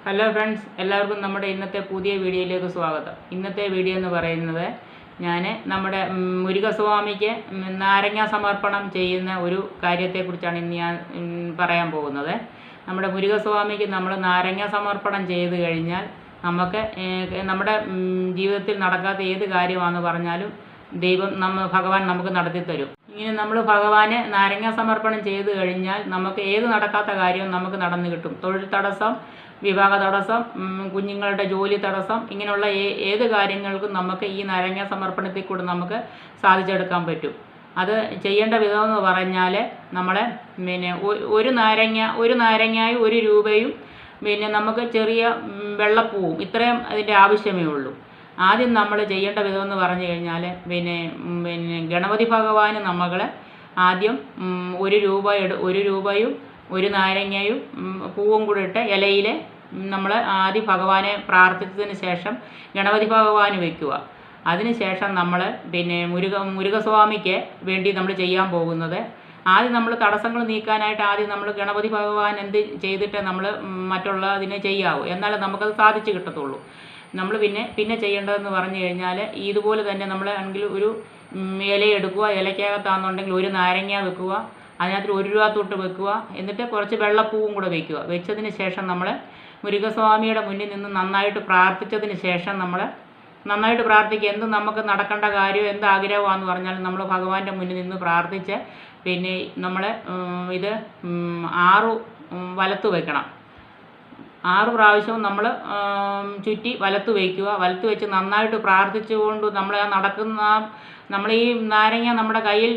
Hello friends, എല്ലാവർക്കും നമ്മുടെ ഇന്നത്തെ പുതിയ വീഡിയോയിലേക്ക് സ്വാഗതം. ഇന്നത്തെ വീഡിയോ എന്ന് പറയുന്നത് ഞാൻ നമ്മുടെ മുരുകസ്വാമിക്ക് നാരങ്ങ സമർപ്പണം ചെയ്യുന്ന ഒരു കാര്യത്തെക്കുറിച്ചാണ് ഇന്ന് ഞാൻ പറയാൻ പോകുന്നത്. നമ്മുടെ മുരുകസ്വാമിക്ക് നമ്മൾ നാരങ്ങ സമർപ്പണം ചെയ്ത് കഴിഞ്ഞാൽ നമുക്ക് നമ്മുടെ ജീവിതത്തിൽ നടക്കാത്ത ഏത് കാര്യമാണെന്ന് പറഞ്ഞാലും ഭഗവാൻ നമുക്ക് നടത്തിത്തരും. ഇങ്ങനെ നമ്മൾ ഭഗവാന് നാരങ്ങ സമർപ്പണം ചെയ്ത് കഴിഞ്ഞാൽ നമുക്ക് ഏത് നടക്കാത്ത കാര്യവും നമുക്ക് നടന്നു കിട്ടും. തൊഴിൽ തടസ്സം, വിവാഹ തടസ്സം, കുഞ്ഞുങ്ങളുടെ ജോലി തടസ്സം, ഇങ്ങനെയുള്ള ഏത് കാര്യങ്ങൾക്കും നമുക്ക് ഈ നാരങ്ങ സമർപ്പണത്തിൽ കൂടെ നമുക്ക് സാധിച്ചെടുക്കാൻ പറ്റും. അത് ചെയ്യേണ്ട വിധമെന്ന് പറഞ്ഞാൽ നമ്മൾ ഒരു നാരങ്ങായും 1 രൂപയും നമുക്ക് ചെറിയ വെള്ളപ്പൂവും ഇത്രയും അതിൻ്റെ ആവശ്യമേ ഉള്ളൂ. ആദ്യം നമ്മൾ ചെയ്യേണ്ട വിധമെന്ന് പറഞ്ഞു കഴിഞ്ഞാൽ ഗണപതി ഭഗവാന് നമ്മൾ ആദ്യം 1 രൂപയും 1 നാരങ്ങയും പൂവും കൂടെ ഇട്ട് ഇലയിൽ നമ്മൾ ആദ്യം ഭഗവാനെ പ്രാർത്ഥിച്ചതിന് ശേഷം ഗണപതി ഭഗവാന് വയ്ക്കുക. അതിനുശേഷം നമ്മൾ മുരുകസ്വാമിക്ക് വേണ്ടി നമ്മൾ ചെയ്യാൻ പോകുന്നത്, ആദ്യം നമ്മൾ തടസ്സങ്ങൾ നീക്കാനായിട്ട് ആദ്യം നമ്മൾ ഗണപതി ഭഗവാൻ എന്ത് ചെയ്തിട്ട് നമ്മൾ മറ്റുള്ള അതിനെ ചെയ്യാവൂ, എന്നാലേ നമുക്കത് സാധിച്ചു കിട്ടത്തുള്ളൂ. നമ്മൾ പിന്നെ ചെയ്യേണ്ടതെന്ന് പറഞ്ഞു കഴിഞ്ഞാൽ ഇതുപോലെ തന്നെ നമ്മൾ ആണെങ്കിൽ ഒരു ഇല എടുക്കുക. ഇലയ്ക്കകത്താണെന്നുണ്ടെങ്കിൽ 1 നാരങ്ങ വെക്കുക, അതിനകത്ത് 1 രൂപ തൊട്ട് വെക്കുക, എന്നിട്ട് കുറച്ച് വെള്ളപ്പൂവും കൂടെ വയ്ക്കുക. വെച്ചതിന് ശേഷം നമ്മൾ മുരുകസ്വാമിയുടെ മുന്നിൽ നിന്ന് നന്നായിട്ട് പ്രാർത്ഥിച്ചതിന് ശേഷം നമ്മൾ നന്നായിട്ട് പ്രാർത്ഥിക്കുക. എന്ത് നമുക്ക് നടക്കേണ്ട കാര്യം, എന്ത് ആഗ്രഹമാണെന്ന് പറഞ്ഞാലും നമ്മൾ ഭഗവാന്റെ മുന്നിൽ നിന്ന് പ്രാർത്ഥിച്ച് നമ്മൾ ഇത് 6 വലത്ത് വയ്ക്കണം. 6 പ്രാവശ്യവും നമ്മൾ ചുറ്റി വലത്ത് വയ്ക്കുക. വലത്ത് വെച്ച് നന്നായിട്ട് പ്രാർത്ഥിച്ചുകൊണ്ട് നമ്മൾ ഈ നാരങ്ങ നമ്മുടെ കയ്യിൽ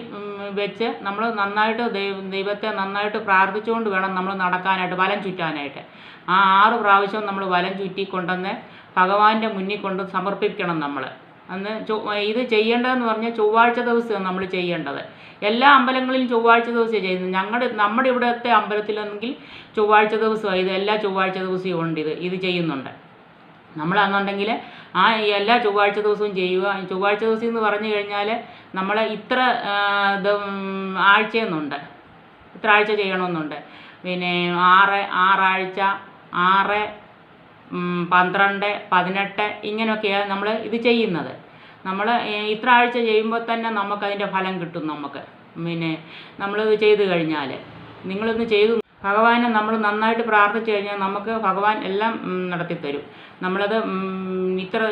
വെച്ച് നമ്മൾ നന്നായിട്ട് ദൈവത്തെ നന്നായിട്ട് പ്രാർത്ഥിച്ചുകൊണ്ട് വേണം നമ്മൾ നടക്കാനായിട്ട്, വലം ചുറ്റാനായിട്ട്. ആ 6 പ്രാവശ്യവും നമ്മൾ വലം ചുറ്റി കൊണ്ടുവന്ന് ഭഗവാന്റെ മുന്നിൽ കൊണ്ട് സമർപ്പിക്കണം. നമ്മൾ അന്ന് ഇത് ചെയ്യേണ്ടതെന്ന് പറഞ്ഞാൽ ചൊവ്വാഴ്ച ദിവസമാണ് നമ്മൾ ചെയ്യേണ്ടത്. എല്ലാ അമ്പലങ്ങളിലും ചൊവ്വാഴ്ച ദിവസമാണ് ചെയ്യുന്നത്. നമ്മുടെ ഇവിടുത്തെ അമ്പലത്തിലാണെങ്കിൽ ചൊവ്വാഴ്ച ദിവസമാണ് ഇത്. എല്ലാ ചൊവ്വാഴ്ച ദിവസവും ഉണ്ട് ഇത് ചെയ്യുന്നുണ്ട്. നമ്മളാണെന്നുണ്ടെങ്കിൽ എല്ലാ ചൊവ്വാഴ്ച ദിവസവും ചെയ്യുക. ചൊവ്വാഴ്ച ദിവസം എന്ന് പറഞ്ഞു കഴിഞ്ഞാൽ നമ്മൾ ഇത്ര ആഴ്ചയെന്നുണ്ട്, ഇത്ര ആഴ്ച ചെയ്യണമെന്നുണ്ട്. 6 ആഴ്ച, 6, 12, 18 ഇങ്ങനെയൊക്കെയാണ് നമ്മൾ ഇത് ചെയ്യുന്നത്. നമ്മൾ ഇത്ര ആഴ്ച ചെയ്യുമ്പോൾ തന്നെ നമുക്കതിൻ്റെ ഫലം കിട്ടും. നമ്മളിത് ചെയ്ത് കഴിഞ്ഞാൽ നിങ്ങളിന്ന് ചെയ്തു ഭഗവാനെ നമ്മൾ നന്നായിട്ട് പ്രാർത്ഥിച്ചു കഴിഞ്ഞാൽ നമുക്ക് ഭഗവാൻ എല്ലാം നടത്തിത്തരും. നമ്മളത്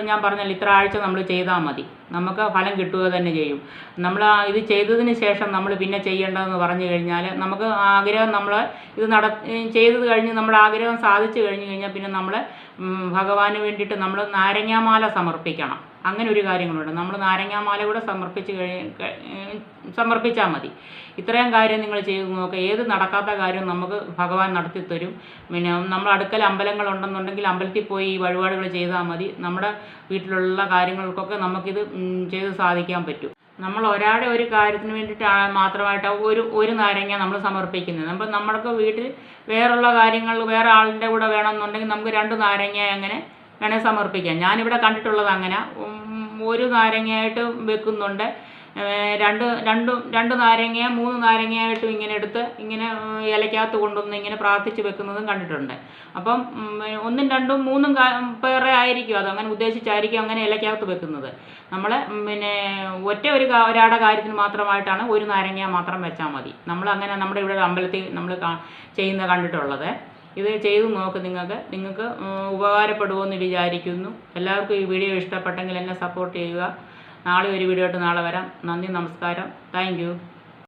ഞാൻ പറഞ്ഞാൽ ഇത്ര ആഴ്ച നമ്മൾ ചെയ്താൽ മതി, നമുക്ക് ഫലം കിട്ടുക തന്നെ ചെയ്യും. നമ്മൾ ഇത് ചെയ്തതിന് ശേഷം നമ്മൾ പിന്നെ ചെയ്യേണ്ടതെന്ന് പറഞ്ഞു കഴിഞ്ഞാൽ നമുക്ക് ആഗ്രഹം നമ്മൾ ഇത് ചെയ്തത് കഴിഞ്ഞ് നമ്മുടെ ആഗ്രഹം സാധിച്ചു കഴിഞ്ഞാൽ പിന്നെ നമ്മൾ ഭഗവാന് വേണ്ടിയിട്ട് നമ്മൾ നാരങ്ങാമാല സമർപ്പിക്കണം. അങ്ങനെ ഒരു കാര്യങ്ങളുണ്ട്. നമ്മൾ നാരങ്ങാമാല കൂടെ സമർപ്പിച്ചാൽ മതി. ഇത്രയും കാര്യം നിങ്ങൾ ചെയ്ത് നോക്കുക. ഏത് നടക്കാത്ത കാര്യം നമുക്ക് ഭഗവാൻ നടത്തിത്തരും. നമ്മൾ അടുക്കൽ അമ്പലങ്ങളുണ്ടെന്നുണ്ടെങ്കിൽ അമ്പലത്തിൽ പോയി ഈ വഴിപാടുകൾ ചെയ്താൽ മതി. നമ്മുടെ വീട്ടിലുള്ള കാര്യങ്ങൾക്കൊക്കെ നമുക്കിത് ചെയ്ത് സാധിക്കാൻ പറ്റും. നമ്മൾ ഒരാളുടെ ഒരു കാര്യത്തിന് വേണ്ടിയിട്ട് മാത്രമായിട്ട് ഒരു നാരങ്ങ നമ്മൾ സമർപ്പിക്കുന്നത്. അപ്പോൾ നമ്മൾക്ക് വീട്ടിൽ വേറുള്ള കാര്യങ്ങൾ വേറെ ആളിൻ്റെ കൂടെ വേണമെന്നുണ്ടെങ്കിൽ നമുക്ക് 2 നാരങ്ങ അങ്ങനെ വേണേൽ സമർപ്പിക്കാം. ഞാനിവിടെ കണ്ടിട്ടുള്ളത് അങ്ങനെ 1 നാരങ്ങയായിട്ട് വെക്കുന്നുണ്ട്. 2 നാരങ്ങ 3 നാരങ്ങയായിട്ടും ഇങ്ങനെ എടുത്ത് ഇങ്ങനെ ഇലയ്ക്കകത്ത് കൊണ്ടുവന്ന് ഇങ്ങനെ പ്രാർത്ഥിച്ച് വെക്കുന്നതും കണ്ടിട്ടുണ്ട്. അപ്പം 1, 2, 3 പേരെ ആയിരിക്കും അതങ്ങനെ ഉദ്ദേശിച്ചായിരിക്കും അങ്ങനെ ഇലയ്ക്കകത്ത് വെക്കുന്നത്. നമ്മൾ ഒരാളുടെ കാര്യത്തിന് മാത്രമായിട്ടാണ് 1 നാരങ്ങ മാത്രം വെച്ചാൽ മതി. നമ്മളങ്ങനെ നമ്മുടെ ഇവിടെ അമ്പലത്തിൽ നമ്മൾ ചെയ്യുന്നത് കണ്ടിട്ടുള്ളത്. ഇത് ചെയ്തു നോക്ക്. നിങ്ങൾക്ക് ഉപകാരപ്പെടുമെന്ന് വിചാരിക്കുന്നു. എല്ലാവർക്കും ഈ വീഡിയോ ഇഷ്ടപ്പെട്ടെങ്കിൽ എന്നെ സപ്പോർട്ട് ചെയ്യുക. നാളെ ഒരു വീഡിയോ ആയിട്ട് നാളെ വരാം. നന്ദി, നമസ്കാരം. Thank you.